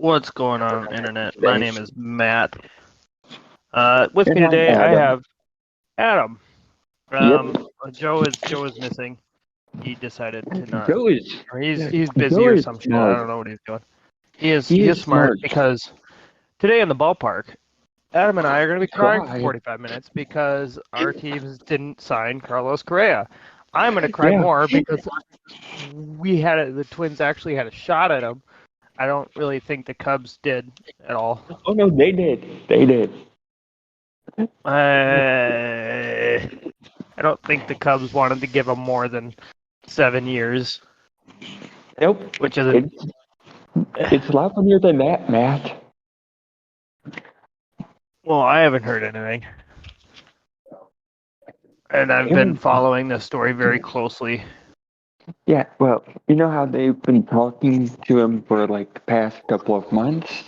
What's going on, Internet? My name is Matt. With me And I'm today, I Adam. have Adam. Yep. Joe is missing. He decided to not. Joe is Or he's busy Joe or is some shit. I smart. don't know what he's doing. He is He is smart smart. because today in the ballpark, Adam and I are going to be crying for Cry. 45 minutes because our teams didn't sign Carlos Correa. I'm going to cry Yeah. more because the Twins actually had a shot at him. I don't really think the Cubs did at all. Oh no, they did. They did. I don't think the Cubs wanted to give him more than 7 years, Nope. which is It's a lot funnier than that, Matt. well, I haven't heard anything, and I've been following this story very closely. Yeah, well, you know how they've been talking to him for like the past couple of months?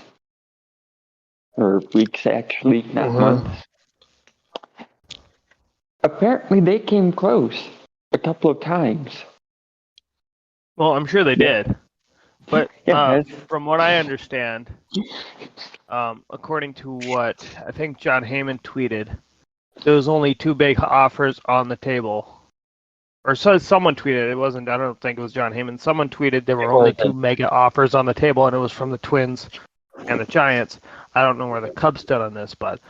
Or weeks actually, not months. Apparently they came close a couple of times. Well, I'm sure they did, but Yeah, from what I understand, according to what I think John Heyman tweeted, there was only 2 big offers on the table. Or so someone tweeted, it wasn't, I don't think it was John Heyman. Someone tweeted there were only 2 mega offers on the table, and it was from the Twins and the Giants. I don't know where the Cubs stood on this, but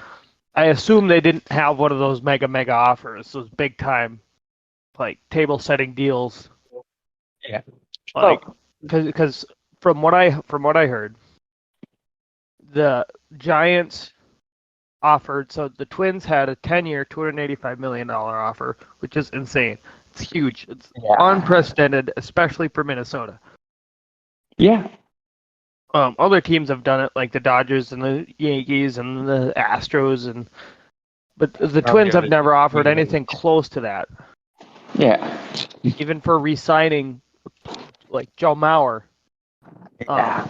I assume they didn't have one of those mega offers, those big time, like table setting deals. Yeah. Like, because from what I heard, the Giants offered, so the Twins had a 10-year, $285 million offer, which is insane. It's huge. It's unprecedented, especially for Minnesota. Yeah. Other teams have done it, like the Dodgers and the Yankees and the Astros, but the Twins have never offered anything close to that. Yeah. Even for re-signing, like Joe Mauer. Yeah.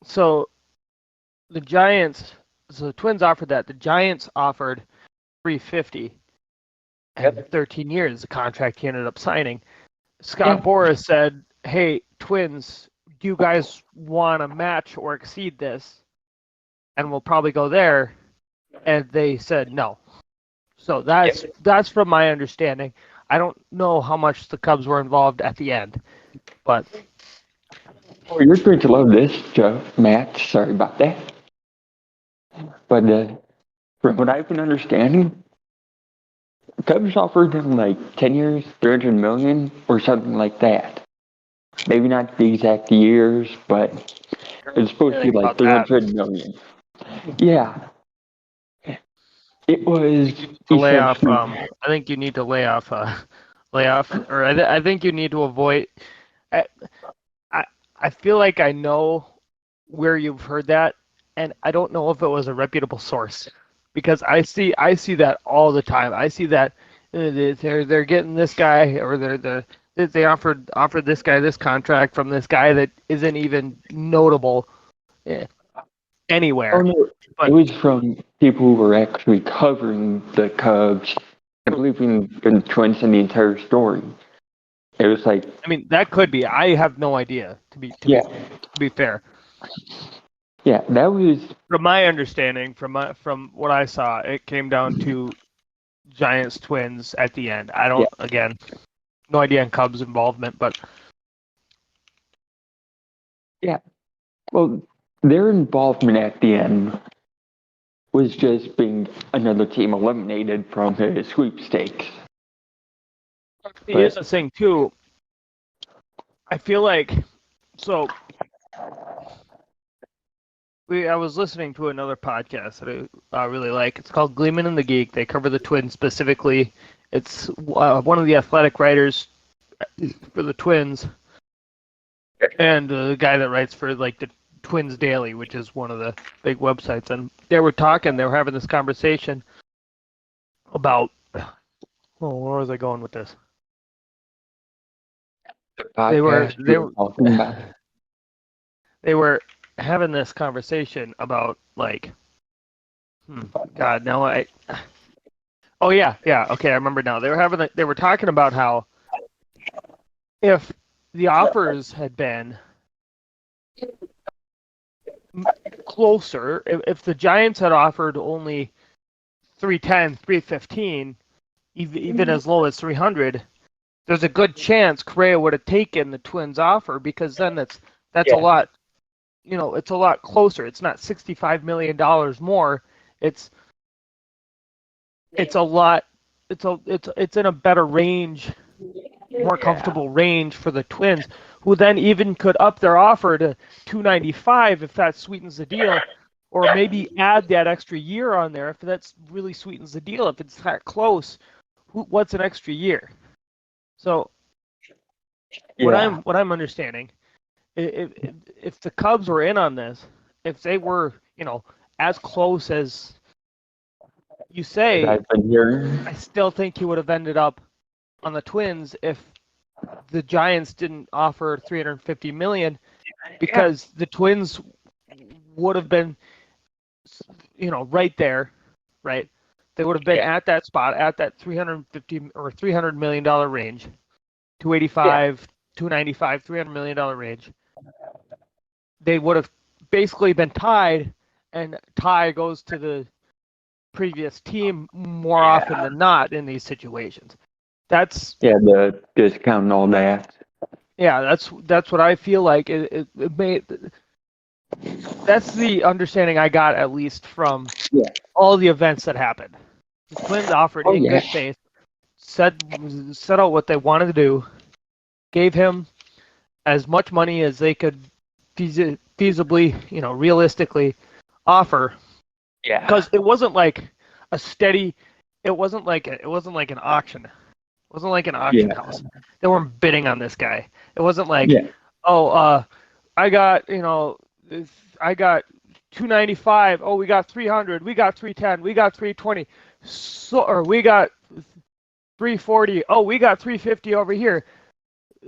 So the Twins offered that. The Giants offered $350 and 13 years, the contract he ended up signing. Scott Boras said, "Hey, Twins, do you guys want to match or exceed this? And we'll probably go there." And they said no. So that's from my understanding. I don't know how much the Cubs were involved at the end, but Oh, you're going to love this, Joe. Matt, sorry about that. But from what I've been understanding, Cubs offered him like 10 years, 300 million, or something like that. Maybe not the exact years, but it's supposed to be like 300 million. Yeah. It was to lay off. essentially. I think you need to lay off, or I think you need to avoid. I feel like I know where you've heard that, and I don't know if it was a reputable source, because I see that all the time. I see that they're getting this guy, or they offered this guy this contract from this guy that isn't even notable anywhere. Oh no, But it was from people who were actually covering the Cubs and believing in the Twins and the entire story. It was like, I mean, that could be. I have no idea. To be fair. Yeah, that was. From my understanding, from what I saw, it came down to Giants Twins at the end. I don't, again, no idea on Cubs involvement, but Yeah, well, their involvement at the end was just being another team eliminated from the sweepstakes. here's the thing too. I feel like I was listening to another podcast that I really like. It's called Gleeman and the Geek. They cover the Twins specifically. It's one of the athletic writers for the Twins, and the guy that writes for like the Twins Daily, which is one of the big websites. And they were having this conversation about. Oh, where was I going with this? They were having this conversation about like, God, no, oh yeah, okay, I remember now. They were talking about how if the offers had been closer. If the Giants had offered only 310, 315, even as low as 300, there's a good chance Correa would have taken the Twins offer, because then that's a lot, it's a lot closer. It's not $65 million more. It's a lot. It's in a better range, more comfortable range for the Twins, who then even could up their offer to 295 if that sweetens the deal, or maybe add that extra year on there if that's really sweetens the deal. If it's that close, what's an extra year? So what I'm understanding, if the Cubs were in on this, if they were, as close as you say, I still think he would have ended up on the Twins if the Giants didn't offer $350 million, because the Twins would have been, right there, right? They would have been at that spot, at that $350 or $300 million range, 285, 295, $300 million range. They would have basically been tied, and tie goes to the previous team more often than not in these situations. That's the discount and all that. Yeah, that's what I feel like. It made. That's the understanding I got, at least from all the events that happened. The Twins offered in good faith, set out what they wanted to do, gave him as much money as they could feasibly, realistically offer. Yeah. Because it wasn't like a steady. It wasn't like an auction. It wasn't like an auction house. They weren't bidding on this guy. It wasn't like, I got, I got 295. Oh, we got 300. We got 310. We got 320. Or we got 340. Oh, we got 350 over here.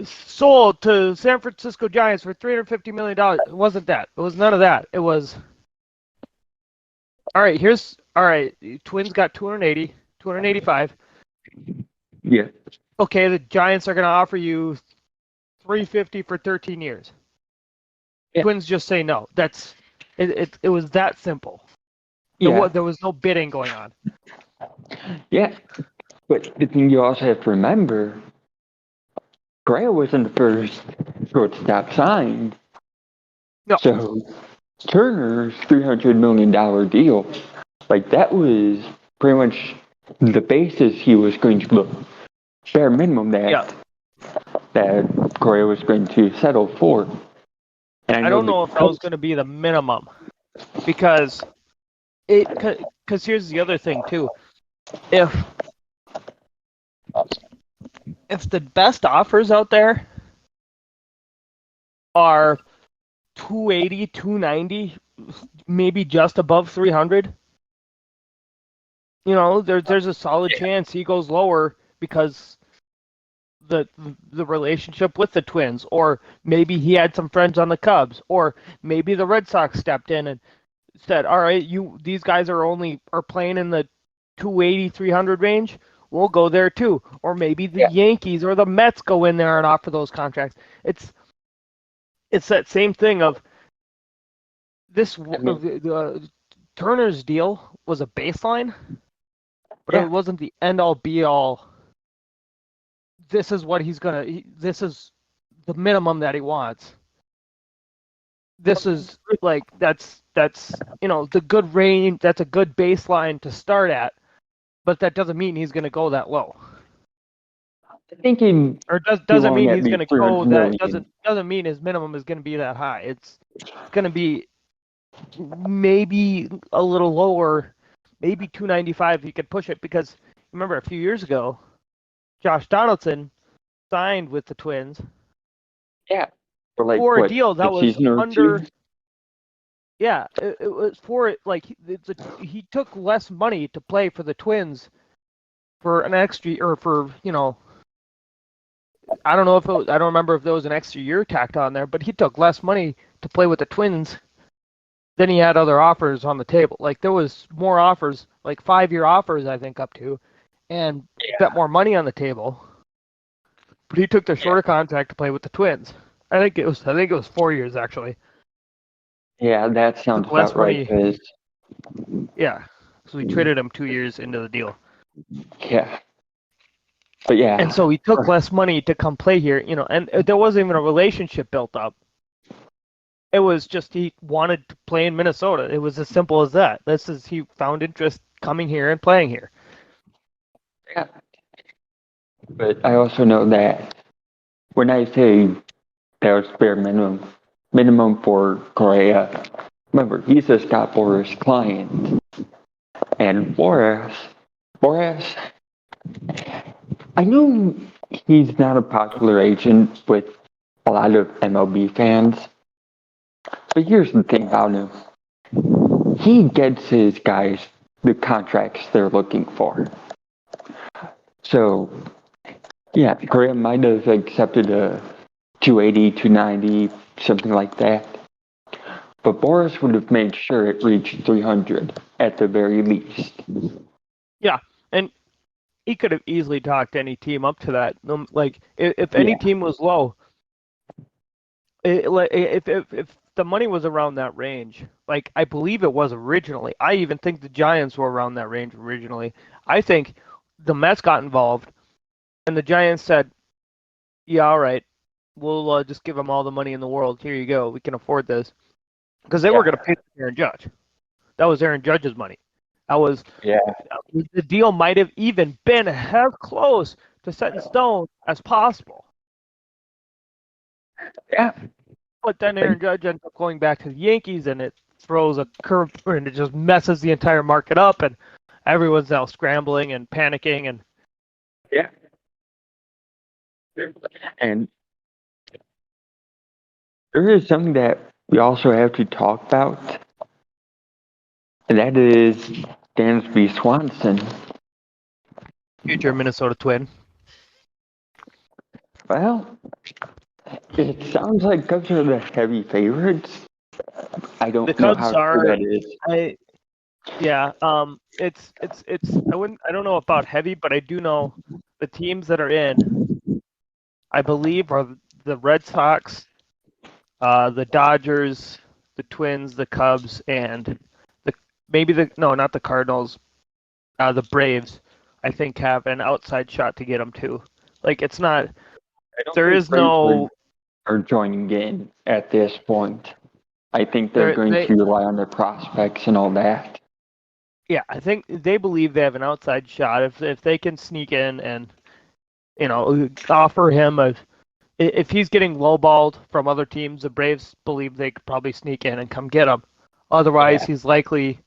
Sold to San Francisco Giants for $350 million. It wasn't that. It was none of that. It was, all right, Twins got 280, 285. Yeah. Okay, the Giants are going to offer you $350 for 13 years. Yeah. Twins just say no. That's it. It was that simple. Yeah. There was no bidding going on. Yeah, but the thing you also have to remember, Correa wasn't the first shortstop signed. No. So Turner's $300 million deal, like, that was pretty much the basis he was going to look. Bare minimum that Correa was going to settle for. And I don't know if that was going to be the minimum, because here's the other thing too. If the best offers out there are 280, 290, maybe just above 300, there's a solid chance he goes lower, because the relationship with the Twins, or maybe he had some friends on the Cubs, or maybe the Red Sox stepped in and said, all right, these guys are playing in the 280, 300 range. We'll go there too. Or maybe the Yankees or the Mets go in there and offer those contracts. It's that same thing of this. Turner's deal was a baseline, but it wasn't the end all be all. This is what this is the minimum that he wants. This is like, that's the good range. That's a good baseline to start at, but that doesn't mean he's going to go that low. I think doesn't mean he's going to go that. Doesn't mean his minimum is going to be that high. It's going to be maybe a little lower, maybe 295 if you could push it, because remember a few years ago, Josh Donaldson signed with the Twins. Yeah. For a deal that was under. Yeah, it was for it. Like, he took less money to play for the Twins for an extra, or for, I don't know if I don't remember if there was an extra year tacked on there, but he took less money to play with the Twins than he had other offers on the table. Like, there was more offers, like 5-year offers, I think, up to, and bet more money on the table. But he took the shorter contract to play with the Twins. I think it was 4 years, actually. Yeah, that sounds Took less about right. money. 'Cause, Yeah. So we traded him 2 years into the deal. yeah, but yeah, And so he took less money to come play here, and there wasn't even a relationship built up. It was just he wanted to play in Minnesota. It was as simple as that. He found interest coming here and playing here. yeah. But I also know that when I say there's bare minimum for Correa, remember he's a Scott Boras client, and Boras, I know he's not a popular agent with a lot of MLB fans, but here's the thing about him: he gets his guys the contracts they're looking for. So yeah, Correa might have accepted a 280, 290, something like that. But Boris would have made sure it reached 300 at the very least. Yeah, and he could have easily talked any team up to that. Like if any team was low, if the money was around that range, like I believe it was originally. I even think the Giants were around that range originally. I think the Mets got involved, and the Giants said, "Yeah, all right, we'll just give them all the money in the world. Here you go. We can afford this," because they were going to pay Aaron Judge. That was Aaron Judge's money. That was the deal. Might have even been as close to set in stone as possible. Yeah. But then Aaron Judge ends up going back to the Yankees, and it throws a curve, and it just messes the entire market up, and everyone's now scrambling and panicking, and yeah. And there is something that we also have to talk about, and that is Dansby Swanson. future Minnesota Twin. Well, it sounds like Cubs are the heavy favorites. I don't know how true that is. I don't know about heavy, but I do know the teams that are in, I believe, are the Red Sox, the Dodgers, the Twins, the Cubs, and not the Cardinals, the Braves. I think have an outside shot to get them too. Like it's not. There is no. Are joining in at this point. I think they're going to rely on their prospects and all that. Yeah, I think they believe they have an outside shot if they can sneak in and offer him if he's getting lowballed from other teams, the Braves believe they could probably sneak in and come get him. Otherwise, he's likely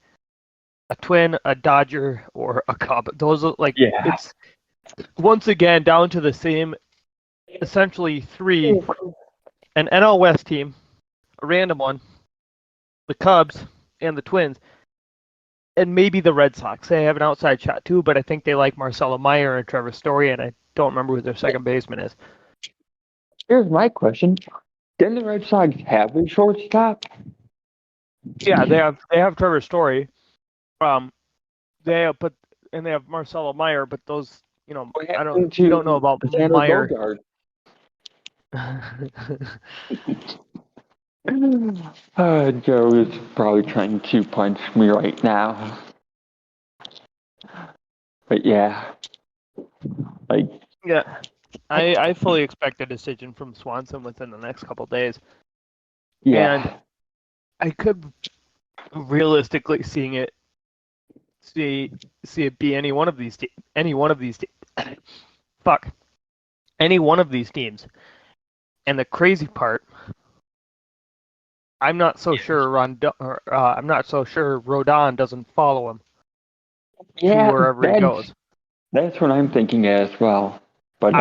a Twin, a Dodger, or a Cub. Those are it's once again down to the same, essentially three: an NL West team, a random one, the Cubs, and the Twins. And maybe the Red Sox. They have an outside shot too, but I think they like Marcelo Meyer and Trevor Story, and I don't remember who their second baseman is. Here's my question: didn't the Red Sox have a shortstop? Yeah, they have Trevor Story. They have Marcelo Meyer, but those I don't know about Meyer. Joe is probably trying to punch me right now. But yeah. I fully expect a decision from Swanson within the next couple of days. Yeah. And I could realistically see it be any one of these teams. Any one of these teams. And the crazy part, I'm not so sure I'm not so sure Rodon doesn't follow him to wherever he goes. That's what I'm thinking as well. But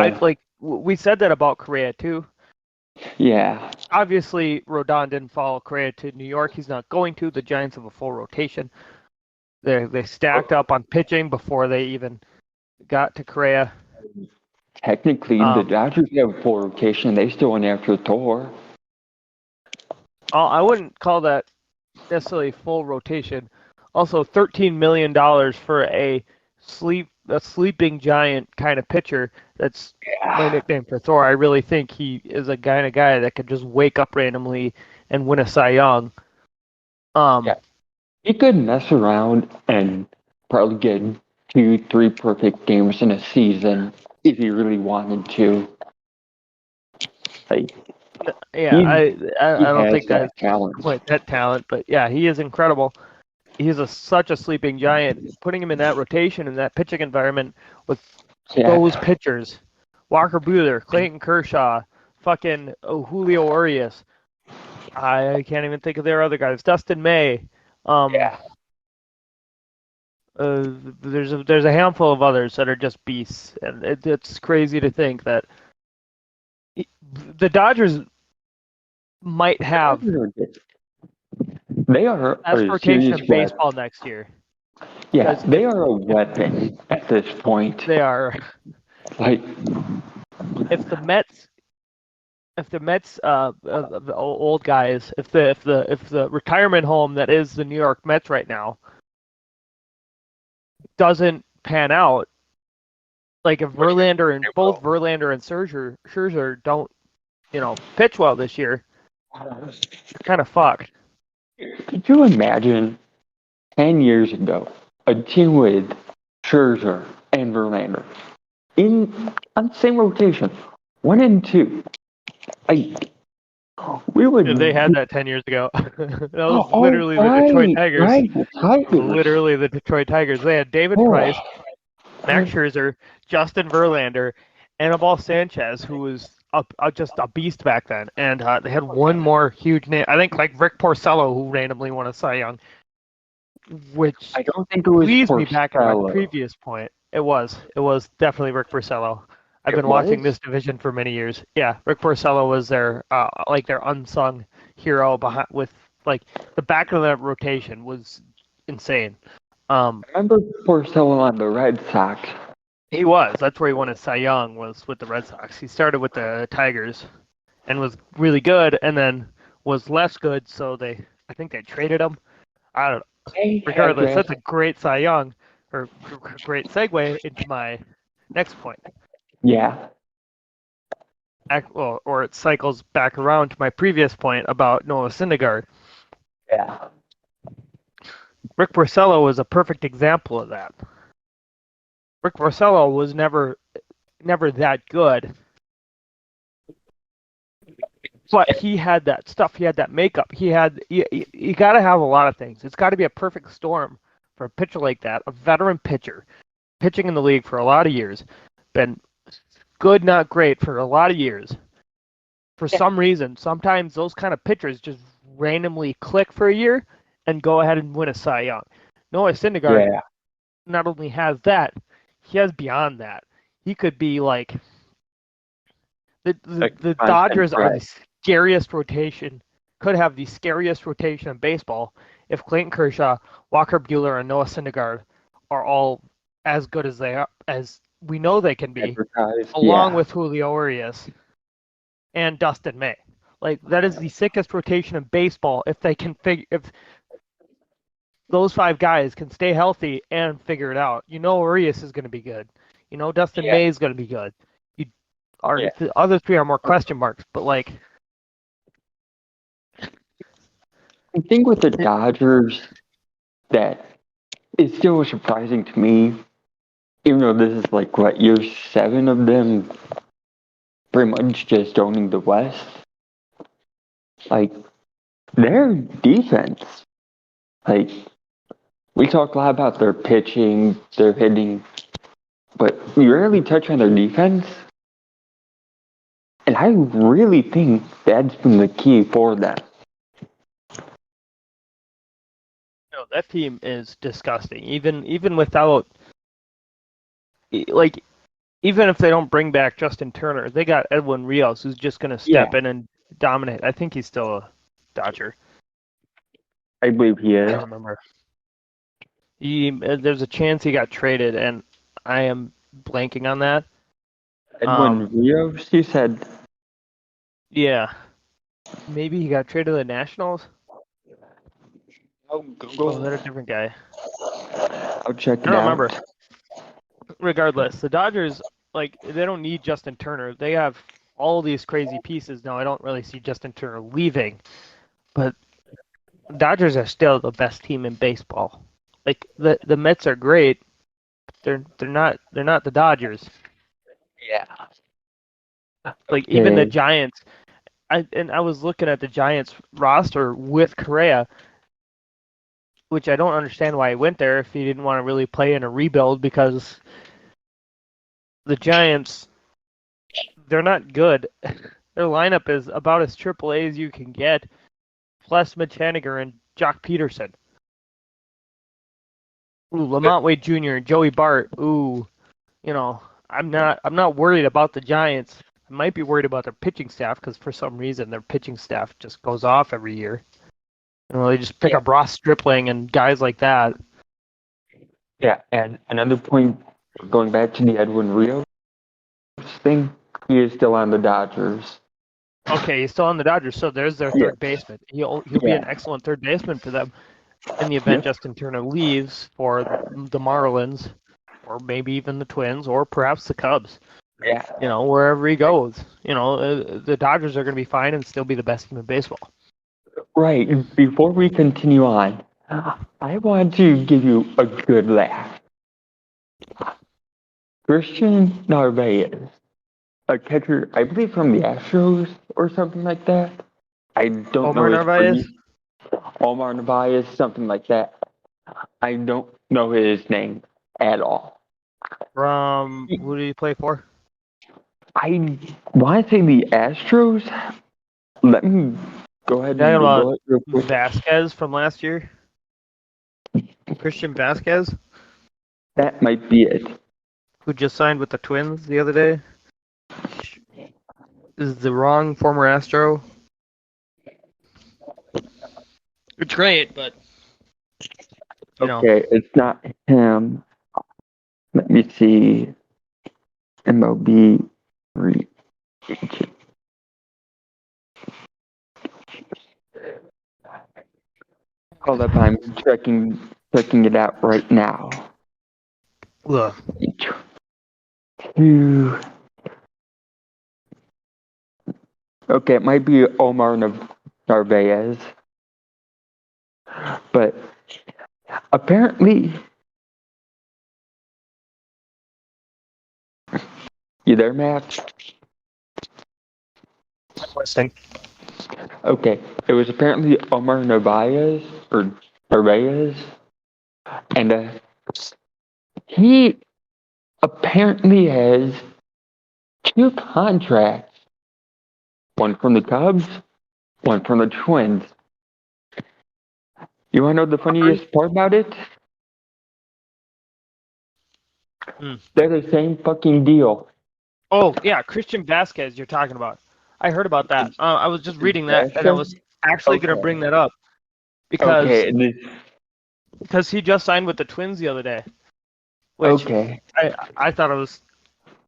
we said that about Correa too. Yeah. Obviously, Rodon didn't follow Correa to New York. He's not going to. The Giants have a full rotation. They stacked up on pitching before they even got to Correa. Technically, the Dodgers have a full rotation. They still went after Thor. I wouldn't call that necessarily full rotation. Also, $13 million for a sleeping giant kind of pitcher. That's my nickname for Thor. I really think he is a kind of guy that could just wake up randomly and win a Cy Young. Yeah. He could mess around and probably get 2, 3 perfect games in a season if he really wanted to. Like Yeah, he I he don't has think that that's talent. quite that talent, but yeah, he is incredible. He's such a sleeping giant. Putting him in that rotation in that pitching environment with those Yeah. pitchers, Walker Buehler, Clayton Kershaw, fucking Julio Urias. I can't even think of their other guys. Dustin May. Um, Yeah. there's a handful of others that are just beasts, and it's crazy to think that the Dodgers might have They are best a rotation serious in weapon. baseball next year Yeah, because they are a if weapon at this point. they are Like, if the Mets the old guys if the retirement home that is the New York Mets right now doesn't pan out, like if both Verlander and Scherzer don't pitch well this year, kind of fucked. could you imagine 10 years ago a team with Scherzer and Verlander on the same rotation, 1 and 2? Like, we They would. had that 10 years ago. That was Oh, literally the Detroit right, Tigers. right, the It was Tigers. literally the Detroit Tigers. They had David Price, Oh, Max Scherzer, Justin Verlander, Anibal Sanchez, who was just a beast back then. And they had one more huge name. I think like Rick Porcello, who randomly won a Cy Young, which I don't think it was leads me back into my Porcello. previous point. It was definitely Rick Porcello. I've It been watching was? this division for many years. Yeah, Rick Porcello was their their unsung hero behind with like the back of that rotation was insane. I remember Porcello on the Red Sox. He was. That's where he won his Cy Young was with the Red Sox. He started with the Tigers and was really good, and then was less good. So I think they traded him. I don't know. They had Regardless, that's a drafted. great Cy Young or great segue into my next point. Yeah, Well, or it cycles back around to my previous point about Noah Syndergaard. yeah. Rick Porcello was a perfect example of that. Rick Porcello was never that good, but he had that stuff. He had that makeup. You got to have a lot of things. It's got to be a perfect storm for a pitcher like that, a veteran pitcher, pitching in the league for a lot of years, been good, not great for a lot of years. For some reason, sometimes those kind of pitchers just randomly click for a year and go ahead and win a Cy Young. Noah Syndergaard Yeah, not only has that, he has beyond that. He could be like a the constant Dodgers are threat. the scariest rotation. Could have the scariest rotation in baseball if Clayton Kershaw, Walker Buehler, and Noah Syndergaard are all as good as they are, as we know they can be, Advertised. along Yeah, with Julio Urias and Dustin May. Like that is the sickest rotation in baseball if they can if those five guys can stay healthy and figure it out. Urias is going to be good. Dustin yeah, May is going to be good. You are yeah. the other three are more question marks, but like I think with the Dodgers, that is still surprising to me, even though this is like what year 7 of them pretty much just owning the West. Like their defense, like we talk a lot about their pitching, their hitting, but you rarely touch on their defense. And I really think that's been the key for them. that team is disgusting. Even without like even if they don't bring back Justin Turner, they got Edwin Rios who's just going to Yeah, step in and dominate. I think he's still a Dodger. I believe he I is. don't remember. There's a chance he got traded, and I am blanking on that. Edwin Rios, you said? Yeah, maybe he got traded to the Nationals. Oh, Oh, is that a Google. different guy? I'll check I it don't remember. out. Regardless, the Dodgers they don't need Justin Turner. They have all these crazy pieces. Now I don't really see Justin Turner leaving, but Dodgers are still the best team in baseball. Like the Mets are great. They're not the Dodgers. Yeah. Like even the Okay. Giants. I was looking at the Giants roster with Correa, which I don't understand why he went there if he didn't want to really play in a rebuild, because the Giants, they're not good. Their lineup is about as AAA as you can get, plus Mitch Haniger and Jock Peterson. Ooh, Lamont Wade Jr. and Joey Bart. Ooh, you know, I'm not worried about the Giants. I might be worried about their pitching staff because for some reason their pitching staff just goes off every year. They just pick Yeah. up Ross Stripling and guys like that. Yeah, and another point, going back to the Edwin Rios thing, he is still on the Dodgers. Okay, he's still on the Dodgers, so there's their Yeah. third baseman. He'll be an Yeah. excellent third baseman for them in the event Yep. Justin Turner leaves for the Marlins, or maybe even the Twins, or perhaps the Cubs. Yeah. Wherever he goes, the Dodgers are going to be fine and still be the best team in baseball. Right. Before we continue on, I want to give you a good laugh. Christian Narvaez, a catcher, I believe from the Astros or something like that. I don't know Omar his Narvaez brief. Omar Narvaez, something like that. I don't know his name at all. from who did he play for? I want to say the Astros. Let me go ahead Talking and about Google it real quick. Vasquez from last year, Christian Vasquez, That might be it. who just signed with the Twins the other day. Is the wrong former Astro. It's great, but Okay, it's not him. Let me see. MLB free agent. Hold up, I'm checking it out right now. ugh. Two. Okay, it might be Omar Narvaez, but apparently, you there, Matt? Listening. Okay, it was apparently Omar Narvaez or Narvaez, and he apparently has two contracts. One from the Cubs, one from the Twins. You want to know the funniest part about it? Hmm. They're the same fucking deal. Oh yeah, Christian Vasquez. You're talking about. I heard about that. I was just reading that, and I was actually going to bring Okay. that up because Okay. because he just signed with the Twins the other day, which Okay. I thought it was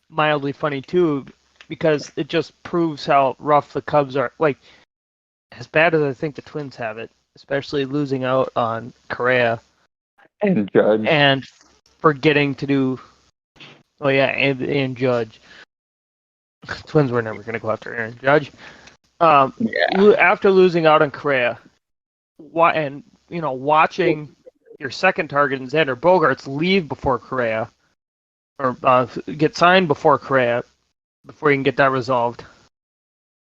mildly funny too, because it just proves how rough the Cubs are. Like, as bad as I think the Twins have it, especially losing out on Correa And Judge. and forgetting to do. Oh yeah, and Judge. Twins were never going to go after Aaron Judge. Yeah. After losing out on Correa, and watching your second target in Xander Bogaerts leave before Correa, or get signed before Correa, before you can get that resolved.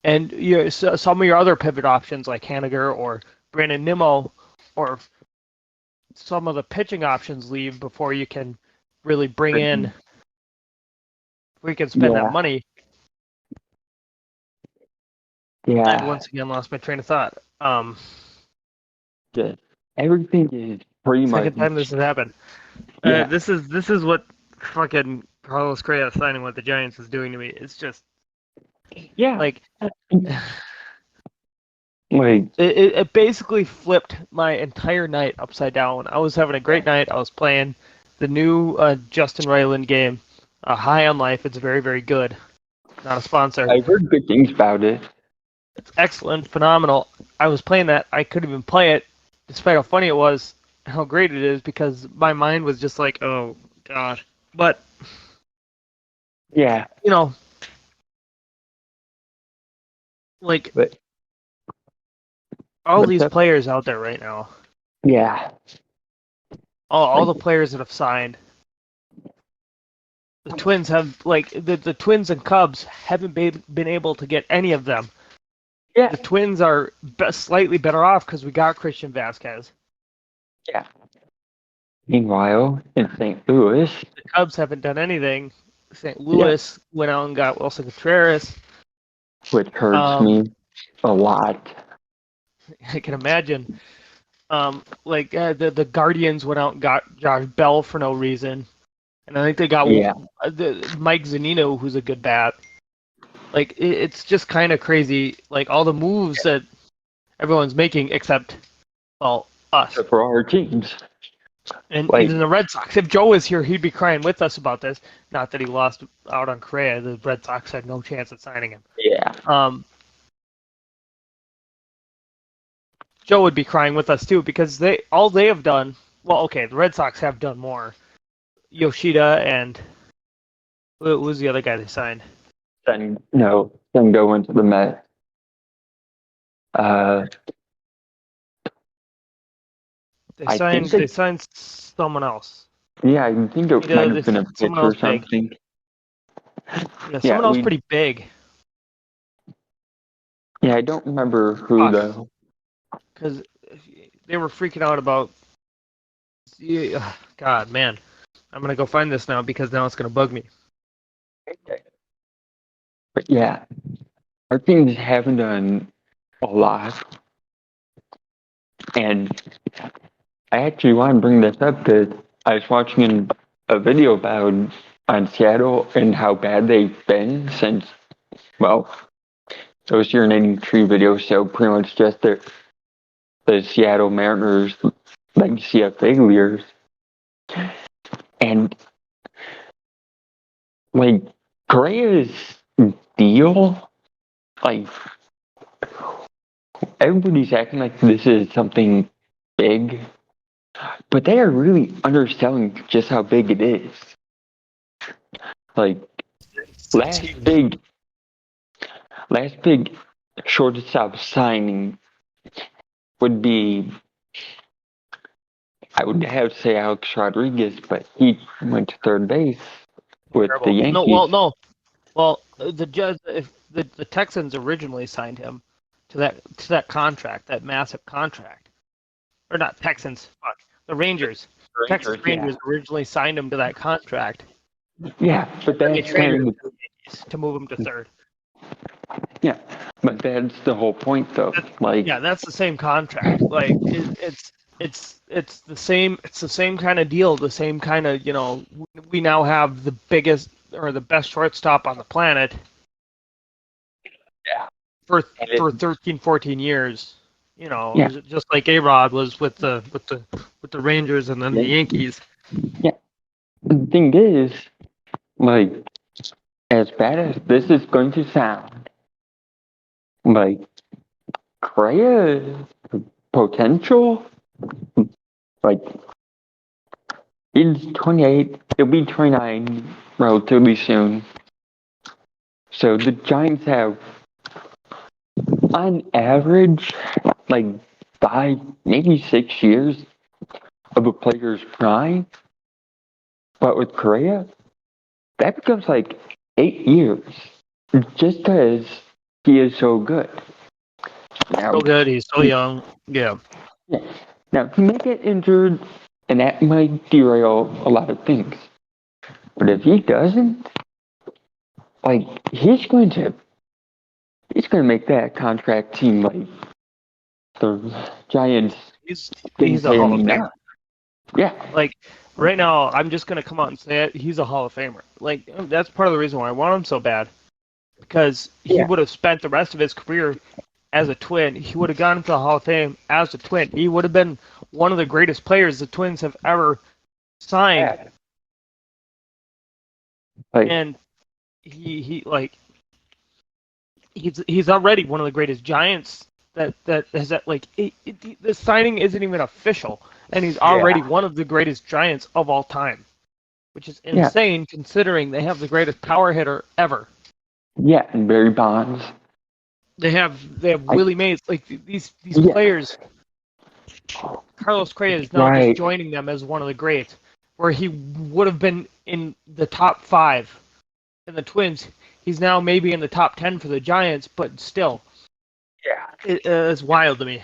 And some of your other pivot options like Haniger or Brandon Nimmo or some of the pitching options leave before you can really bring in, where you can spend that Yeah. money. Yeah. I've once again lost my train of thought. Just everything is pretty much. Second time this has happened. Yeah. This is what fucking Carlos Correa signing with the Giants is doing to me. It's just Yeah. like Like. it basically flipped my entire night upside down. I was having a great night. I was playing the new Justin Roiland game, High on Life. It's very, very good. Not a sponsor. I've heard good things about it. It's excellent, phenomenal. I was playing that. I couldn't even play it, despite how funny it was, how great it is, because my mind was just like, oh god. But Yeah. like But all But these players out there right now, yeah, all the players that have signed, the Twins have the Twins and Cubs haven't been able to get any of them. yeah, The Twins are slightly better off because we got Christian Vasquez. yeah. Meanwhile, in St. Louis, The Cubs haven't done anything. St. Louis went out and got Wilson Contreras. which hurts me a lot. I can imagine. The Guardians went out and got Josh Bell for no reason, and I think they got Mike Zunino, who's a good bat. It's just kind of crazy. Like all the moves that everyone's making, except us. Except for our teams. And even the Red Sox. If Joe was here, he'd be crying with us about this. Not that he lost out on Correa. The Red Sox had no chance at signing him. Yeah. Joe would be crying with us too because they have done. Well, okay, the Red Sox have done more. Yoshida and who was the other guy they signed? Then go into the Met. They signed someone else. Yeah, I think it might have been a pitcher or something. Yeah, someone else pretty big. Yeah, I don't remember who though. Because they were freaking out about. God, man, I'm gonna go find this now because now it's gonna bug me. Okay. But yeah, our teams haven't done a lot, and I actually want to bring this up that I was watching a video about on Seattle and how bad they've been since, well, those urinating tree videos show pretty much just the Seattle Mariners legacy of failures. And Correa's deal, everybody's acting like this is something big, but they are really underselling just how big it is. Last big shortstop signing would be, I would have to say Alex Rodriguez, but he went to third base with the Yankees. Well, the Texans originally signed him to that contract, that massive contract, or not Texans, fuck, the Rangers. Texas Rangers originally signed him to that contract. Yeah, but then they traded him to move him to third. Yeah, but that's the whole point, though. That's the same contract. It's the same. It's the same kind of deal. The same kind of we now have the biggest or the best shortstop on the planet. Yeah. For 13, 14 years. Just like A-Rod was with the Rangers and then the Yankees. Yeah. The thing is, as bad as this is going to sound, Correa's potential, he's 28, he'll be 29 relatively soon. So the Giants have, on average, 5, maybe 6 years of a player's prime. But with Correa, that becomes 8 years, just because he is so good. So good, he's so young. Yeah. Now, he may get injured, and that might derail a lot of things. But if he doesn't, he's going to make that contract seem like the Giants. He's a Hall of Famer. Yeah. Right now, I'm just going to come out and say it. He's a Hall of Famer. That's part of the reason why I want him so bad. Because he would have spent the rest of his career as a Twin. He would have gone into the Hall of Fame as a Twin. He would have been one of the greatest players the Twins have ever signed. And he's already one of the greatest Giants that has that the signing isn't even official, and he's already one of the greatest Giants of all time, which is insane considering they have the greatest power hitter ever. Yeah, and Barry Bonds. They have Willie Mays, like these Yeah. players. Carlos Correa is now just Right. joining them as one of the greats, where he would have been in the top 5 in the Twins. He's now maybe in the top 10 for the Giants, but still, Yeah. it's wild to me.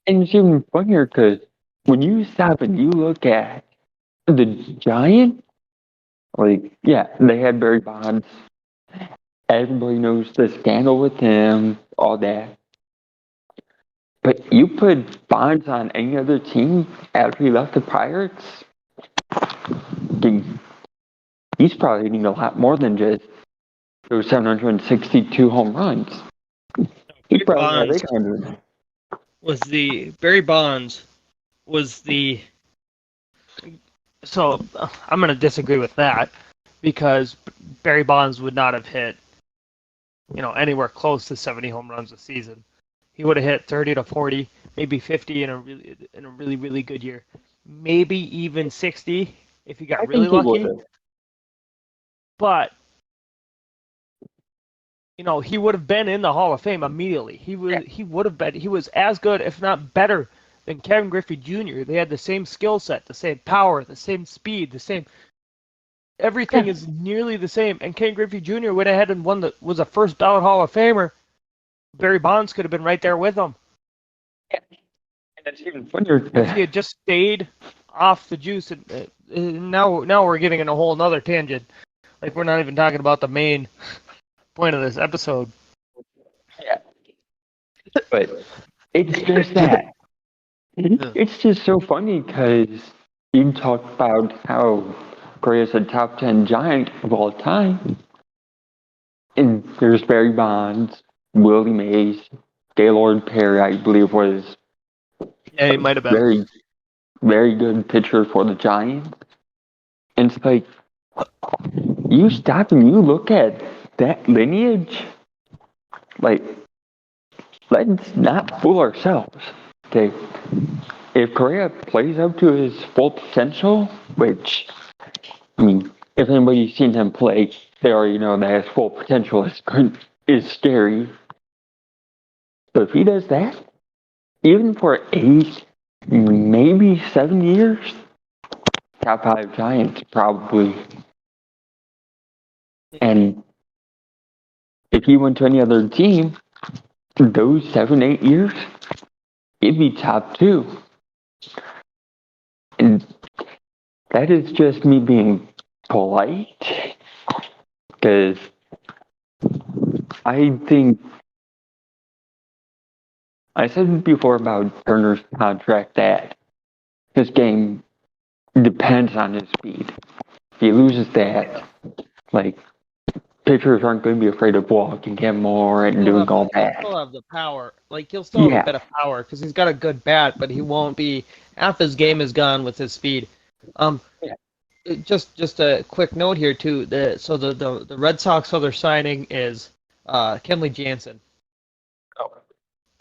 And it's even funnier because when you stop and you look at the Giants, like, yeah, they had Barry Bonds. Everybody knows the scandal with him, all that. But you put Bonds on any other team after he left the Pirates, he- he's probably hitting a lot more than just those 762 home runs. He Barry probably had Bonds 800. Barry Bonds was the. So I'm going to disagree with that because Barry Bonds would not have hit, anywhere close to 70 home runs a season. He would have hit 30 to 40, maybe 50 in a really really good year, maybe even 60 if he I got really think he would lucky. have. But he would have been in the Hall of Fame immediately. He would have been. He was as good, if not better, than Kevin Griffey Jr. They had the same skill set, the same power, the same speed, the same. Everything Yeah. is nearly the same. And Ken Griffey Jr. went ahead and was a first ballot Hall of Famer. Barry Bonds could have been right there with him And it's even funnier. if he had just stayed off the juice. And now we're getting in a whole another tangent. Like we're not even talking about the main point of this episode. Yeah. But it's just that. It's just so funny because you talk about how Correa's a top 10 giant of all time. And there's Barry Bonds, Willie Mays, Gaylord Perry, I believe, was Yeah, he a might have been. very, very good pitcher for the Giants. And it's like, you stop and you look at that lineage, like, let's not fool ourselves. Okay. If Correa plays up to his full potential, which, I mean, if anybody's seen him play, they already know that his full potential is scary. So if he does that, even for 8, maybe 7 years, top 5 Giants probably. And if he went to any other team, those 7, 8 years, he'd be top 2. And that is just me being polite, because I think I said before about Turner's contract that his game depends on his speed. If he loses that, like, pitchers aren't going to be afraid of walking him more and doing all He'll that. still have the power. Like he'll still have a Yeah, bit of power because he's got a good bat, but he won't be. Half his game is gone with his speed. Um, Yeah. just a quick note here too. The Red Sox other signing is Kenley Jansen. Oh,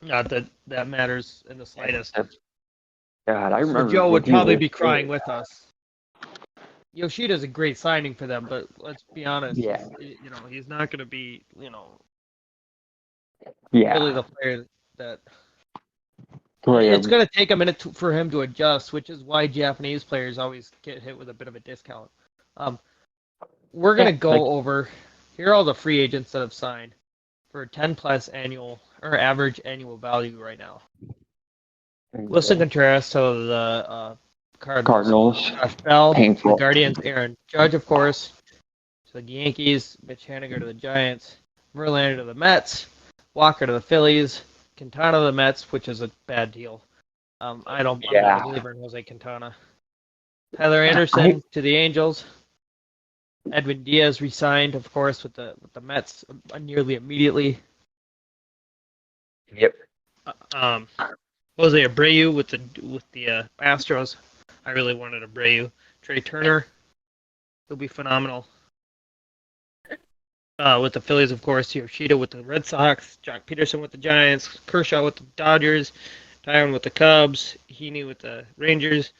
Not that that matters in the slightest. God, I So remember Joe when would he probably was be crying there. with us. Yoshida's a great signing for them, but let's be honest. Yeah, He's not going to be really yeah. the player that. Correa, It's going to take a minute for him to adjust, which is why Japanese players always get hit with a bit of a discount. Um, we're going yeah, to like, go over. Here are all the free agents that have signed for 10 plus annual or average annual value right now. Wilson Contreras to the Cardinals. Cardinals, Josh Bell to the painful. Guardians. Aaron Judge, of course, to the Yankees. Mitch Haniger to the Giants. Verlander to the Mets. Walker to the Phillies. Quintana to the Mets, which is a bad deal. I'm not a Yeah, believer in Jose Quintana. Tyler Anderson to the Angels. Edwin Diaz resigned, of course, with the Mets nearly immediately. yep. Jose Abreu with the Astros. I really wanted Abreu. Trey Turner, he'll be phenomenal. With the Phillies, of course, Yoshida with the Red Sox, Jock Peterson with the Giants, Kershaw with the Dodgers, Tyron with the Cubs, Heaney with the Rangers,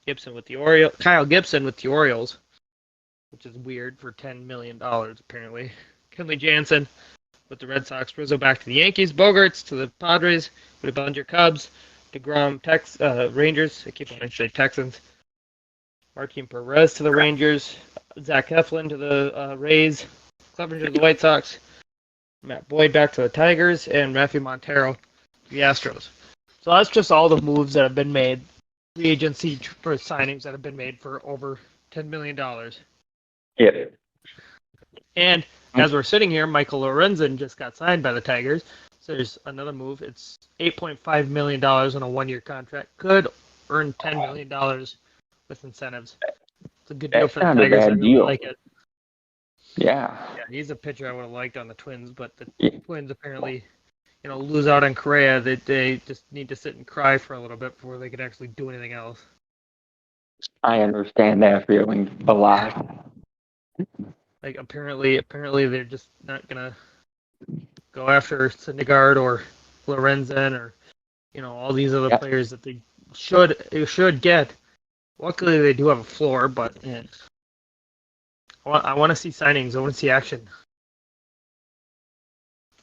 Gibson with the Orioles, Kyle Gibson with the Orioles, which is weird for $10 million apparently. Kenley Jansen with the Red Sox. Rizzo back to the Yankees. Bogarts to the Padres. Cody Bellinger, Cubs. DeGrom, Rangers. I keep wanting to say Texans. Martin Perez to the Rangers. Zach Eflin to the Rays. Clevenger to the White Sox. Matt Boyd back to the Tigers. And Rafi Montero to the Astros. So that's just all the moves that have been made. Free agency for signings that have been made for over $10 million. Yeah. And as we're sitting here, Michael Lorenzen just got signed by the Tigers. So there's another move. It's $8.5 million on a one-year contract. Could earn $10 million with incentives. It's a good deal for the Tigers. I really like it. Yeah. Yeah, he's a pitcher I would have liked on the Twins, but the Twins apparently, lose out on Correa. They just need to sit and cry for a little bit before they can actually do anything else. I understand that feeling a lot. Like apparently they're just not gonna go after Syndergaard or Lorenzen or all these other players that they should get. Luckily they do have a floor, but I want to see signings. I want to see action.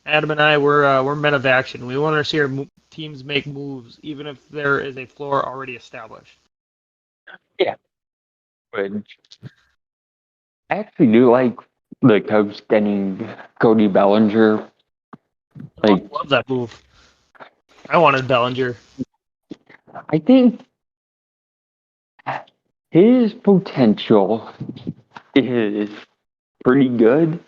Adam and I we're men of action. We want to see our teams make moves, even if there is a floor already established. Yeah. But I actually do like the Cubs getting Cody Bellinger. I love that move. I wanted Bellinger. I think his potential is pretty good.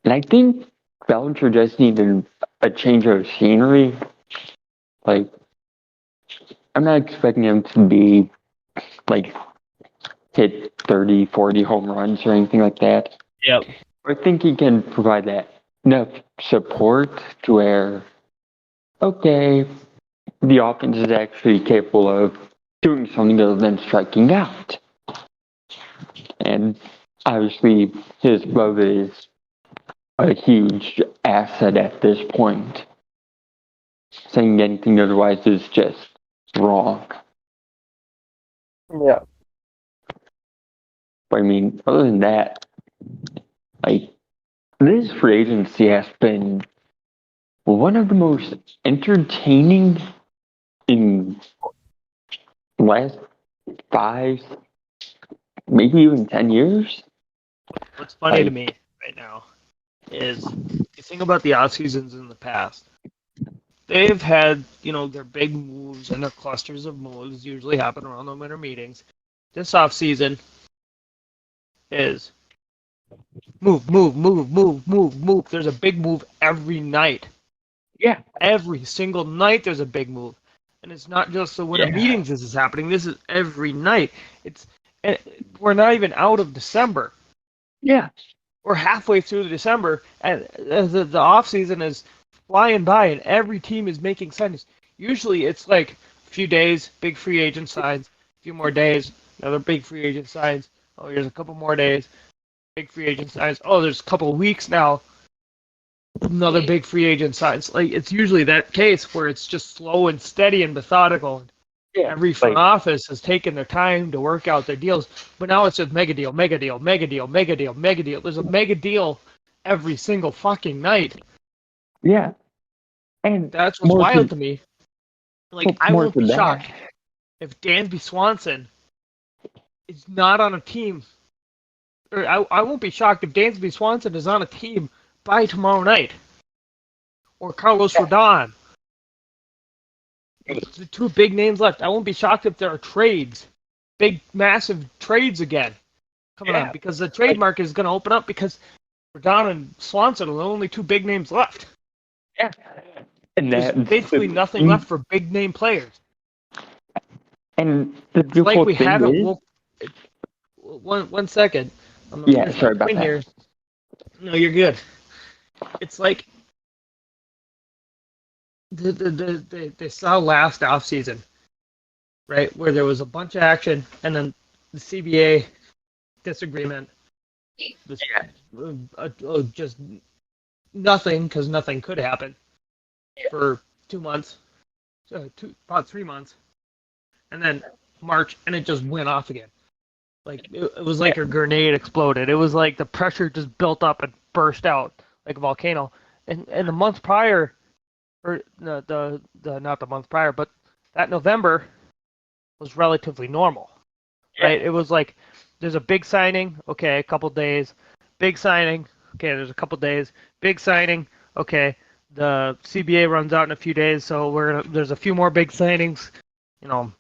And I think Bellinger just needed a change of scenery. Like, I'm not expecting him to be, hit 30, 40 home runs or anything like that. Yep. I think he can provide that enough support to where, okay, the offense is actually capable of doing something other than striking out. And obviously, his glove is a huge asset at this point. Saying anything otherwise is just wrong. Yeah. But I mean, other than that, this free agency has been one of the most entertaining in the last 5, maybe even 10 years. What's funny to me right now is you think about the off seasons in the past. They've had, their big moves and their clusters of moves usually happen around the winter meetings. This off season is move. There's a big move every night. Yeah. Every single night there's a big move. And it's not just the winter meetings this is happening. This is every night. We're not even out of December. Yeah. We're halfway through December, and the off season is flying by, and every team is making signings. Usually it's like a few days, big free agent signs, a few more days, another big free agent signs. Oh, here's a couple more days, big free agent signs. Oh, there's a couple of weeks now, another big free agent signs. Like, it's usually that case where it's just slow and steady and methodical. Yeah, every front office has taken their time to work out their deals, but now it's just mega deal. There's a mega deal every single fucking night. Yeah. And that's what's wild to me. Like, I won't be shocked if Dansby Swanson is not on a team. Or I won't be shocked if Dansby Swanson is on a team by tomorrow night. Or Carlos Rodon. The two big names left. I won't be shocked if there are trades. Big, massive trades again coming up. Because the trade market is going to open up because Rodon and Swanson are the only two big names left. Yeah. And there's basically nothing left for big name players. And the it's like we haven't. One second. Sorry about that. Here. No, you're good. It's like they saw last offseason, right, where there was a bunch of action, and then the CBA disagreement. Just nothing, because nothing could happen for 2 months, about 3 months, and then March, and it just went off again. Like it was like a grenade exploded. It was like the pressure just built up and burst out like a volcano, And the month prior, or the not the month prior, but that November was relatively normal, right? It was like there's a big signing, okay, a couple days, big signing, okay, there's a couple days, big signing, okay, the CBA runs out in a few days, so there's a few more big signings, you know,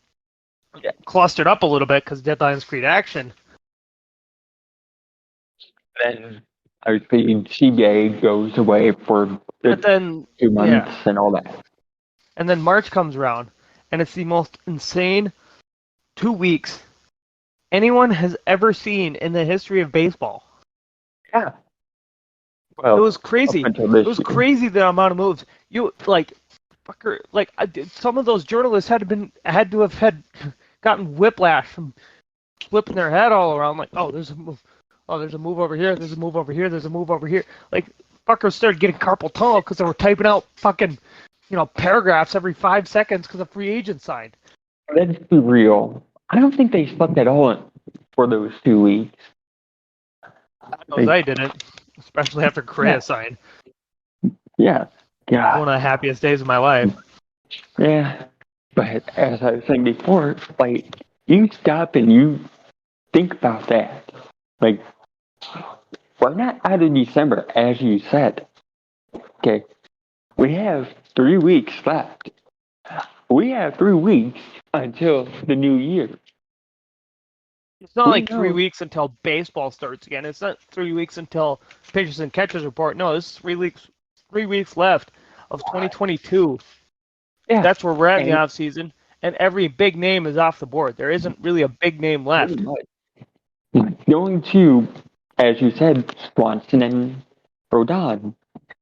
clustered up a little bit because deadlines create action. Then obviously CBA goes away for But the then, 2 months yeah, and all that. and then March comes around, and it's the most insane 2 weeks anyone has ever seen in the history of baseball. Yeah. It was Well, up crazy. until It this was year. crazy the amount of moves. You like, fucker, like some of those journalists had to have had gotten whiplash from flipping their head all around. Like, oh, there's a move. Oh, there's a move over here. There's a move over here. There's a move over here. Like, fuckers started getting carpal tunnel because they were typing out fucking, paragraphs every 5 seconds because a free agent signed. Let's be real. I don't think they slept at all for those 2 weeks. Knows They, I didn't, especially after Correa yeah, signed. yeah, One of God, the happiest days of my life. yeah. But as I was saying before, like you stop and you think about that. Like we're not out of December, as you said. Okay, we have 3 weeks left. We have 3 weeks until the new year. It's not We like three know. weeks until baseball starts again. It's not 3 weeks until pitchers and catchers report. No, this is 3 weeks. 3 weeks left of 2022. Yeah, That's where we're at in the and off season, and every big name is off the board. There isn't really a big name pretty left. much going to, as you said, Swanson and Rodon.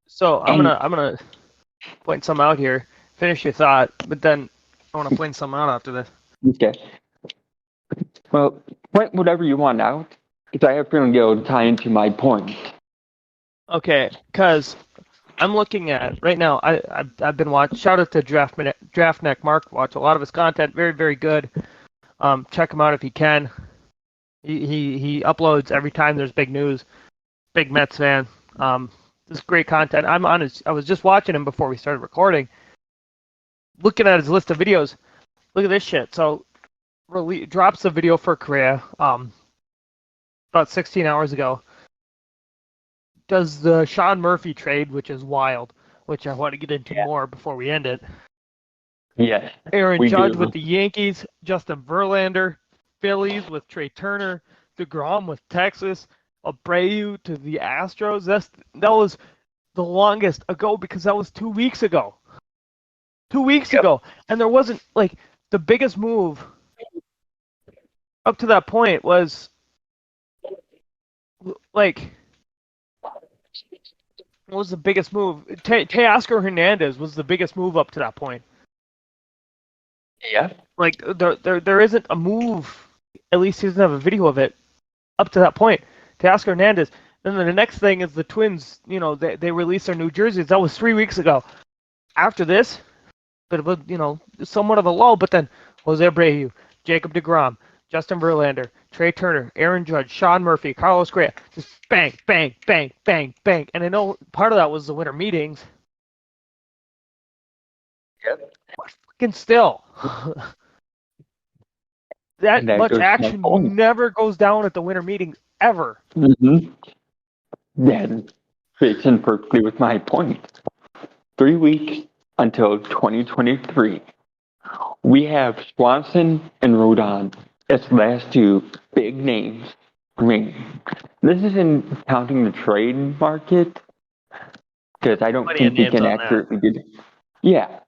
So And I'm gonna point some out here. Finish your thought, but then I want to point some out after this. okay, well, point whatever you want out, because I have a feeling it'll tie into my point. Okay, because I'm looking at right now. I've been watching. Shout out to Draftneck Mark. Watch a lot of his content. Very very good. Check him out if you can. He uploads every time there's big news. Big Mets fan. This is great content. I was just watching him before we started recording. Looking at his list of videos. Look at this shit. So drops the video for Korea. About 16 hours ago. Does the Sean Murphy trade, which is wild, which I want to get into Yeah. more before we end it. Yes, Aaron we Judge do. with the Yankees, Justin Verlander, Phillies with Trey Turner, DeGrom with Texas, Abreu to the Astros. That was the longest ago because that was 2 weeks ago. 2 weeks Yep. ago, and there wasn't like the biggest move up to that point was like what was the biggest move? Teoscar Hernandez was the biggest move up to that point. Yeah. Like there isn't a move. At least he doesn't have a video of it up to that point. Teoscar Hernandez. Then the next thing is the Twins. They released their new jerseys. That was 3 weeks ago. After this, bit of a somewhat of a lull. But then Jose Abreu, Jacob DeGrom, Justin Verlander, Trey Turner, Aaron Judge, Sean Murphy, Carlos Correa, just bang, bang, bang, bang, bang. And I know part of that was the winter meetings. Yep. But fucking still. That And that much goes to my point. action never goes down at the winter meetings ever. Mm-hmm. That fits in perfectly with my point. 3 weeks until 2023. We have Swanson and Rodon as the last two big names remaining. This isn't counting the trade market because I don't Plenty of think we names can on that. accurately get it. Yeah,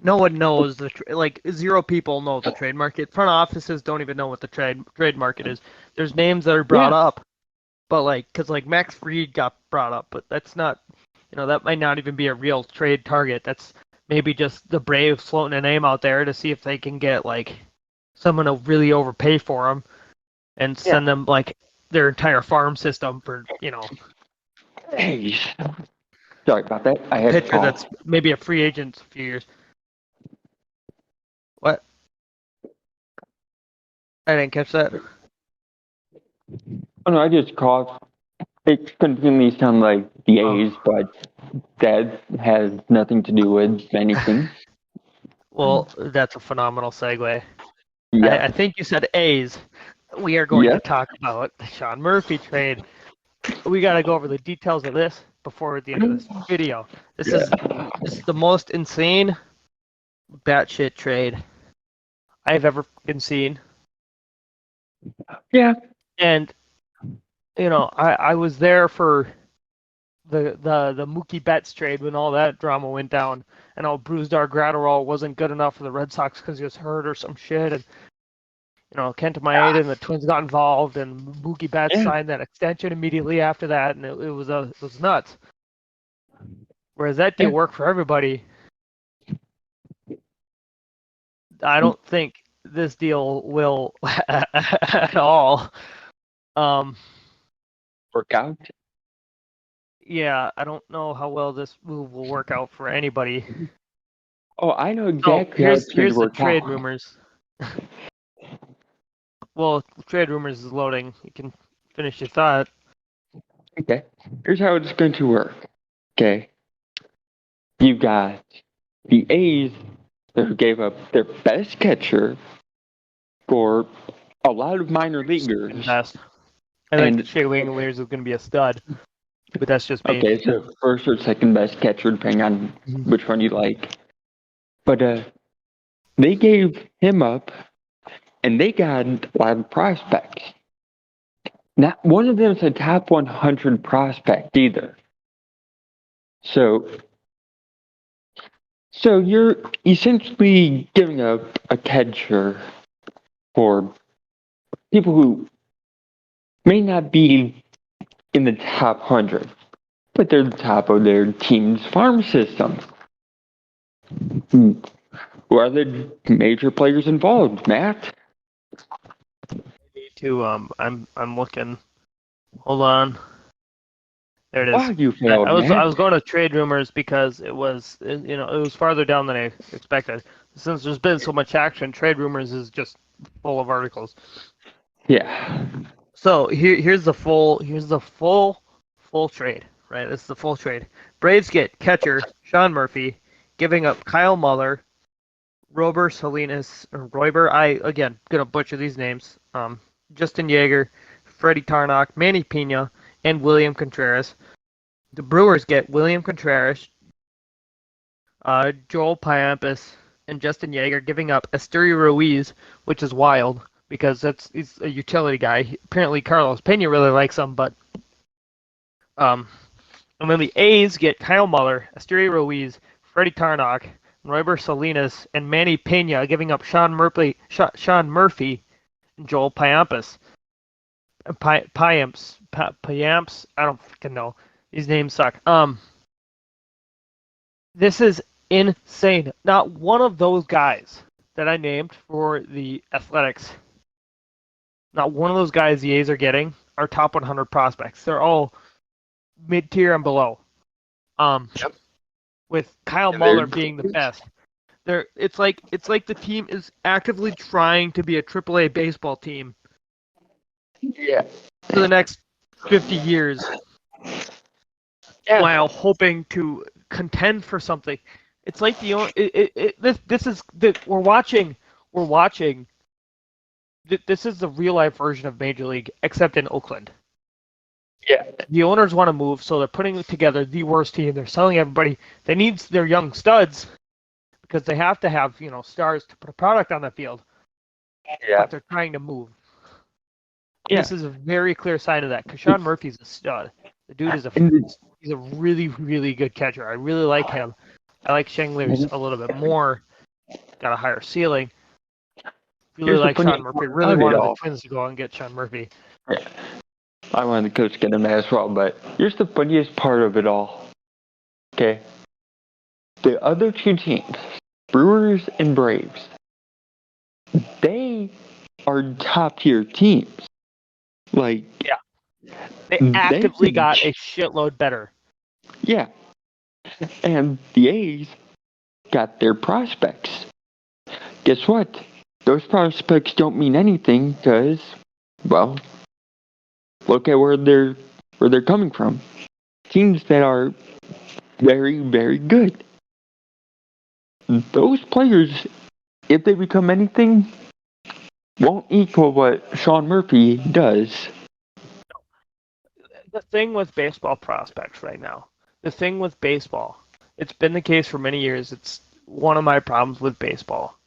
No one knows like zero people know the trade market. Front offices don't even know what the trade market is. There's names that are brought yeah, up, but because Max Fried got brought up, but that's not, that might not even be a real trade target. That's maybe just the Braves floating a name out there to see if they can get like someone to really overpay for them and send them like their entire farm system for Hey, sorry about that. I a had a pitcher call. that's maybe a free agent in a few years. What? I didn't catch that. Oh no, I just called. it continually sound like the A's, but that has nothing to do with anything. Well, that's a phenomenal segue. Yep. I think you said A's. We are going to Yep. talk about the Sean Murphy trade. We got to go over the details of this before the end of this video. This is the most insane batshit trade I've ever been seen. Yeah. And I was there for the Mookie Betts trade when all that drama went down, and how Brusdar Graterol wasn't good enough for the Red Sox because he was hurt or some shit, and Kenta Maeda and the Twins got involved, and Mookie Betts signed that extension immediately after that, and it was nuts. Whereas that deal worked for everybody, I don't think this deal will at all. Work out. Yeah, I don't know how well this move will work out for anybody. Oh, I know exactly how it's going Here's to the work trade out. rumors. Well, trade rumors is loading. You can finish your thought. Okay. Here's how it's going to work. Okay. You got the A's who gave up their best catcher for a lot of minor leaguers. Best. I think Shea Langeliers is going to be a stud, but that's just me. Okay, so first or second best catcher, depending on which one you like. But they gave him up, and they got a lot of prospects. Not one of them is a top 100 prospect either. So you're essentially giving up a catcher for people who may not be in the top 100, but they're the top of their team's farm system. Who are the major players involved, Matt? I'm looking. Hold on. There it is. Wow, you failed, I Matt. was going to trade rumors because it was farther down than I expected. Since there's been so much action, trade rumors is just full of articles. Yeah. So here's the full trade, right? This is the full trade. Braves get catcher Sean Murphy, giving up Kyle Muller, Rober Salinas, or Royber. I again gonna butcher these names. Justin Yeager, Freddie Tarnock, Manny Pena, and William Contreras. The Brewers get William Contreras, Joel Payampas, and Justin Yeager, giving up Esteury Ruiz, which is wild because he's a utility guy. Apparently, Carlos Pena really likes him, but and then the A's get Kyle Muller, Esteury Ruiz, Freddie Tarnock, Royber Salinas, and Manny Pena, giving up Sean Murphy, and Joel Payampas. Payamps. I don't fucking know. These names suck. This is insane. Not one of those guys that I named for the Athletics, not one of those guys the A's are getting are top 100 prospects. They're all mid-tier and below. With Kyle Muller being the best. It's like the team is actively trying to be a AAA baseball team. Yeah. For the next 50 years. Yeah. While hoping to contend for something. It's like this is we're watching. This is the real life version of Major League, except in Oakland. Yeah. The owners want to move, so they're putting together the worst team. They're selling everybody. They need their young studs because they have to have stars to put a product on the field. Yeah. But they're trying to move. Yeah. This is a very clear sign of that. Because Sean Murphy's a stud. The dude is he's a really, really good catcher. I really like him. I like Shanglers a little bit more. Got a higher ceiling. Really like Sean Murphy. Really wanted the Twins to go out and get Sean Murphy. Yeah. I wanted the coach to get him as well, but here's the funniest part of it all. Okay. The other two teams, Brewers and Braves, they are top tier teams. Like, yeah. They actively got a shitload better. Yeah. And the A's got their prospects. Guess what? Those prospects don't mean anything because, well, look at where where they're coming from. Teams that are very, very good. Those players, if they become anything, won't equal what Sean Murphy does. The thing with baseball prospects right now, the thing with baseball, it's been the case for many years. It's one of my problems with baseball.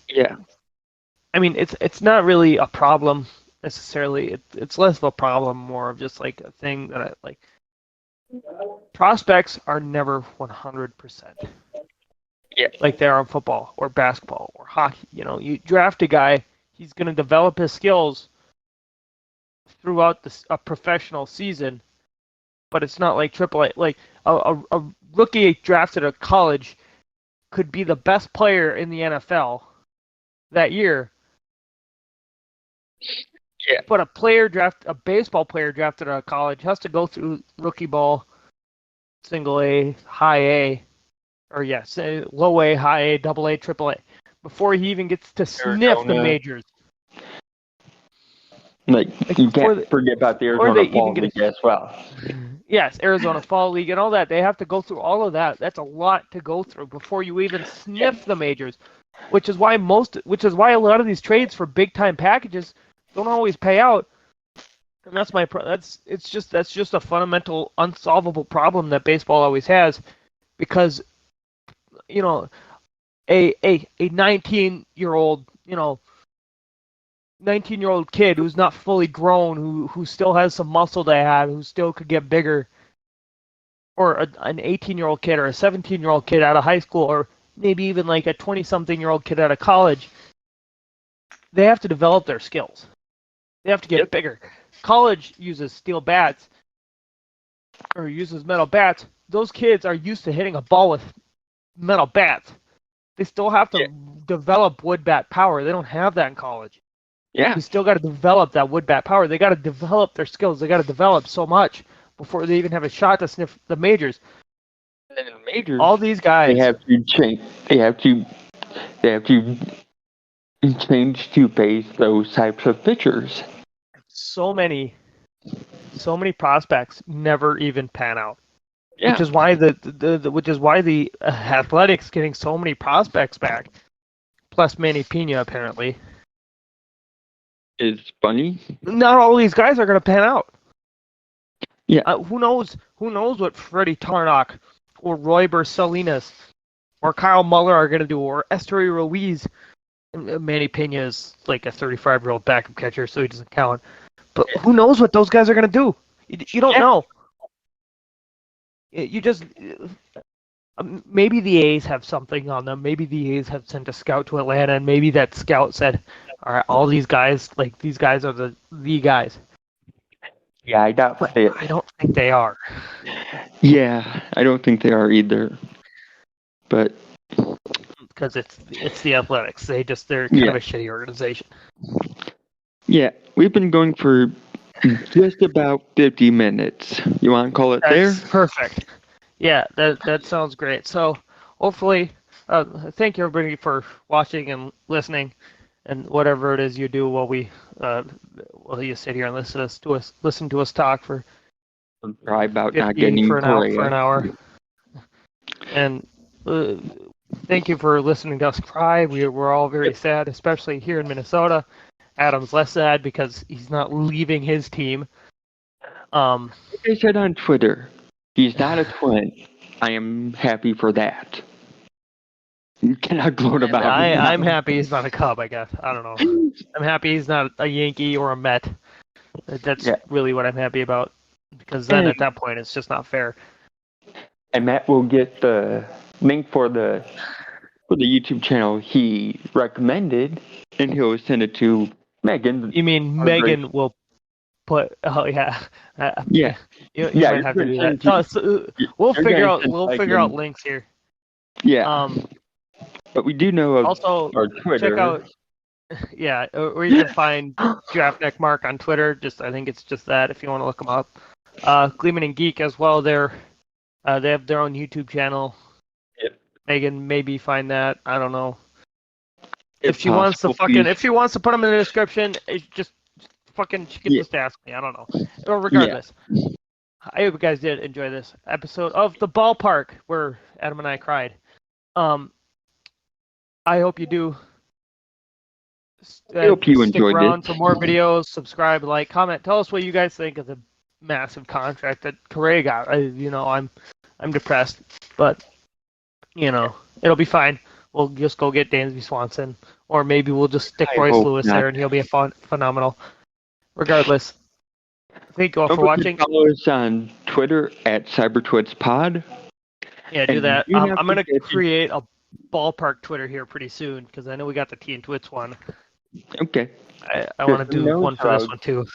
Yeah. I mean, it's not really a problem necessarily. It's less of a problem, more of just like a thing that I like. Prospects are never 100%. Yeah. Like they are in football or basketball or hockey. You know, you draft a guy, he's going to develop his skills throughout a professional season, but it's not like AAA. Like a rookie drafted at college could be the best player in the NFL that year. Yeah. But a baseball player drafted out of college has to go through rookie ball, single A, high A, or yes, low A, high A, double A, triple A, before he even gets to sniff the majors. Like you can't forget about the Arizona Fall League as well. Yes, Arizona Fall League and all that. They have to go through all of that. That's a lot to go through before you even sniff the majors, which is why a lot of these trades for big time packages don't always pay out. And that's just a fundamental unsolvable problem that baseball always has, because you know a 19-year-old 19-year-old kid who's not fully grown, who still has some muscle to add, who still could get bigger, or an 18-year-old kid or a 17-year-old kid out of high school, or maybe even like a 20-something-year-old kid out of college, they have to develop their skills. They have to get bigger. College uses steel bats or uses metal bats. Those kids are used to hitting a ball with metal bats. They still have to develop wood bat power. They don't have that in college. Yeah. They still got to develop that wood bat power. They got to develop their skills. They got to develop so much before they even have a shot to sniff the majors. And in the majors, all these guys, they have to change. They have to change to face those types of pitchers. So many prospects never even pan out. Yeah. Which is why the Athletics getting so many prospects back, plus Manny Pena apparently. Is funny. Not all these guys are going to pan out. Yeah. Who knows what Freddie Tarnock or Royber Salinas or Kyle Muller are going to do, or Esteury Ruiz. Manny Pena is like a 35-year-old backup catcher, so he doesn't count. But who knows what those guys are going to do? You don't know. You just maybe the A's have something on them. Maybe the A's have sent a scout to Atlanta, and maybe that scout said, "All right, all these guys, like these guys are the guys." Yeah, I doubt it. I don't think they are. Yeah, I don't think they are either. But because it's the Athletics. They're kind of a shitty organization. Yeah, we've been going for just about 50 minutes. You want to call it there? Perfect. Yeah, that sounds great. So hopefully, thank you everybody for watching and listening, and whatever it is you do while you sit here and listen to us talk for try about not getting for an hour. And thank you for listening to us cry. We're all very sad, especially here in Minnesota. Adam's less sad because he's not leaving his team. Like I said on Twitter, he's not a Twin. I am happy for that. You cannot gloat about it. I'm happy he's not a Cub, I guess. I don't know. I'm happy he's not a Yankee or a Met. That's really what I'm happy about. Because then at that point, it's just not fair. And Matt will get the link for the YouTube channel he recommended, and he'll send it to Megan. You mean Megan will put? Oh yeah. Yeah. You might have to do that. We'll figure out links here. Yeah. But we do know of also our Twitter. Check out. Yeah, or you can find Draftneck Mark on Twitter. I think it's just that if you want to look them up. Gleeman and Geek as well. They have their own YouTube channel. Yep. Megan, maybe find that. I don't know. If she wants to put them in the description, just She could just ask me. I don't know. Or regardless, I hope you guys did enjoy this episode of the Ballpark where Adam and I cried. I hope you do. I hope you stick enjoyed around this. for more videos. Subscribe, like, comment. Tell us what you guys think of the massive contract that Correa got. I'm depressed, but it'll be fine. We'll just go get Dansby Swanson, or maybe we'll just stick I Royce hope Lewis not. there, and he'll be phenomenal. Regardless, thank you all Don't for forget watching. to follow us on Twitter at CyberTwits Yeah, do And that. do not I'm gonna forget to- create a Ballpark Twitter here pretty soon because I know we got the T and Twits one. Okay. I want to do one for this one too.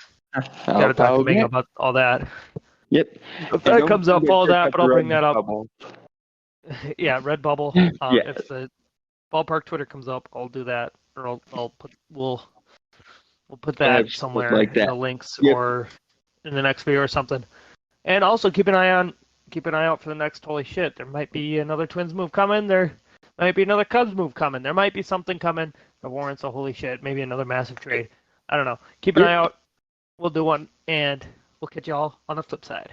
Got to talk to Megan about all that. Yep. If that comes up, all that, but I'll bring that up. Bubble. Yeah, Redbubble. Yeah. If the Ballpark Twitter comes up, I'll do that, or we'll put that somewhere like that. in the links Yep. or in the next video or something. And also keep an eye out for the next. Holy shit, there might be another Twins move coming. There might be another Cubs move coming. There might be something coming that warrants a holy shit. Maybe another massive trade. I don't know. Keep an eye out. We'll do one, and we'll catch y'all on the flip side.